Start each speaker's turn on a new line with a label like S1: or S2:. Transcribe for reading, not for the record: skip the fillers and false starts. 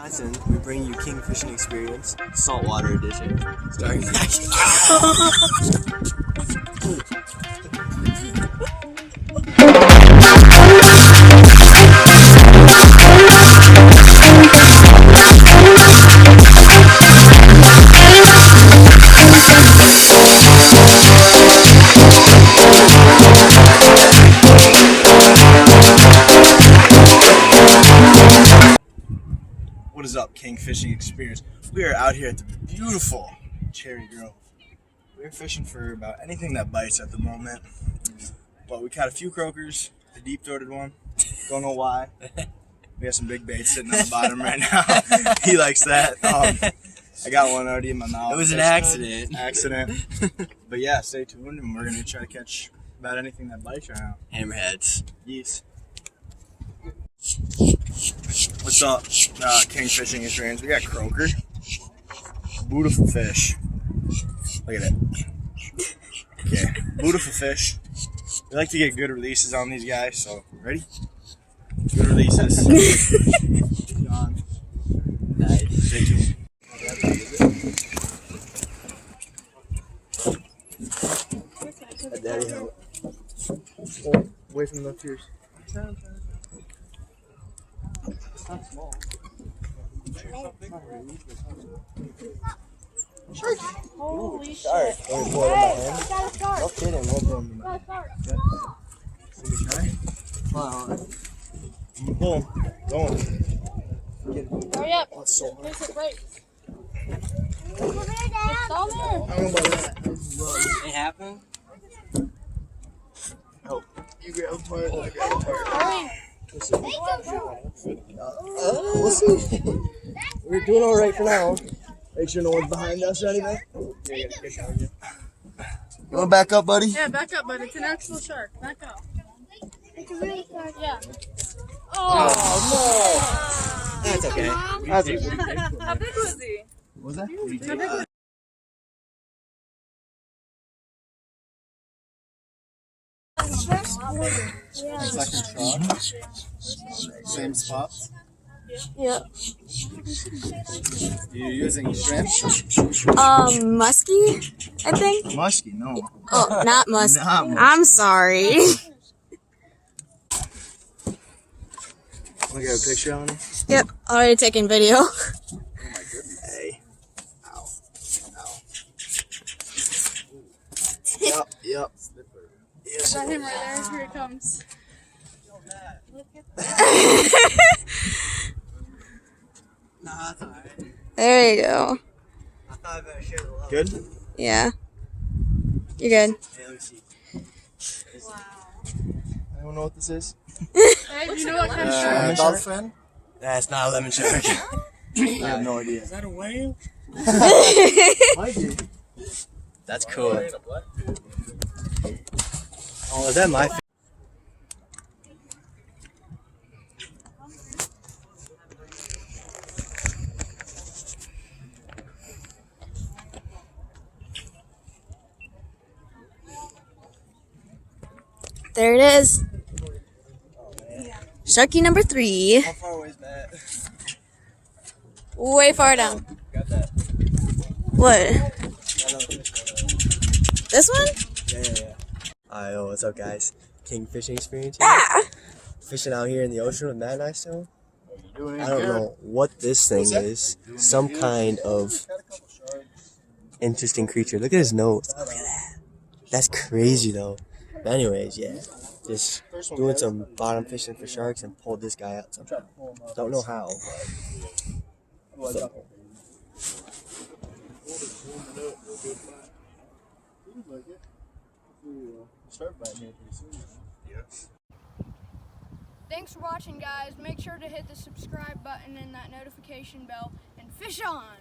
S1: Wisconsin, we bring you King Fishing Experience, Saltwater Edition, starring What is up, King Fishing Experience? We are out here at the beautiful Cherry Grove. We're fishing for about anything that bites at the moment. But we caught a few croakers, a deep-throated one. Don't know why. We got some big baits sitting on the bottom right now. He likes that. I got one already in my mouth.
S2: It was an accident.
S1: But yeah, stay tuned and we're going to try to catch about anything that bites right now.
S2: Hammerheads.
S1: Yes. What's up, King Fishing Experience? We got croaker. Beautiful fish. Look at it. Okay, beautiful fish. We like to get good releases on these guys, so ready? Good releases. Nice. Stay tuned. Daddy, help. Oh, away from the tears. It's not small. Shark!
S3: Holy shit.
S1: Let me pull it in my hand. No kidding, we'll pull him in my hand. See try? Come on. Pull. Going.
S3: Hurry up.
S1: Oh, it's so hard.
S3: There's a break. It's down there.
S1: I don't know about that.
S2: It happened?
S1: Oh, you grab a part, I grab a part.
S3: Hurry.
S1: We'll see. We're doing all right for now. Make sure no one's behind us or anything. You want to back up, buddy?
S3: Yeah, back up, but it's an actual shark. Back up. It's a real shark. Yeah. Oh,
S1: no. That's okay.
S3: How big was he?
S1: What was that?
S3: How big was he?
S1: Second truck. Same spots.
S4: Yeah.
S1: You're using shrimp?
S4: Musky, I think.
S1: Musky, no.
S4: Oh, not musky.
S1: Not musky.
S4: I'm sorry.
S1: Want to get a picture on it?
S4: Yep, already taking video.
S1: Oh my goodness. Hey. Ow. Ow. Yep. Yes.
S3: Got him right there. Here it comes.
S2: Nah, that's alright.
S4: There you go.
S2: I thought I better share the love.
S1: Good?
S4: Yeah. You're good.
S2: Hey, let me see.
S3: Wow.
S1: I don't know what this is.
S3: Hey, do you know what kind of shark?
S1: Dolphin?
S2: That's not a lemon shark.
S1: I have no idea.
S2: Is that a whale?
S1: Might be.
S2: That's cool.
S1: Oh, is that my favorite?
S4: There it is. Sharky number 3.
S1: How far away is that?
S4: Way far down.
S1: Got that.
S4: What? This one?
S1: Yeah. Alright, what's up, guys? King Fishing Experience.
S4: Ah!
S1: Fishing out here in the ocean with Matt and I still. I don't know what this thing is. Some kind of interesting creature. Look at his nose. Look at that. That's crazy, though. But anyways, yeah. Just doing some bottom fishing for sharks and pulled this guy out somehow. Don't know how, but so.
S3: Thanks for watching, guys. Make sure to hit the subscribe button and that notification bell and fish on.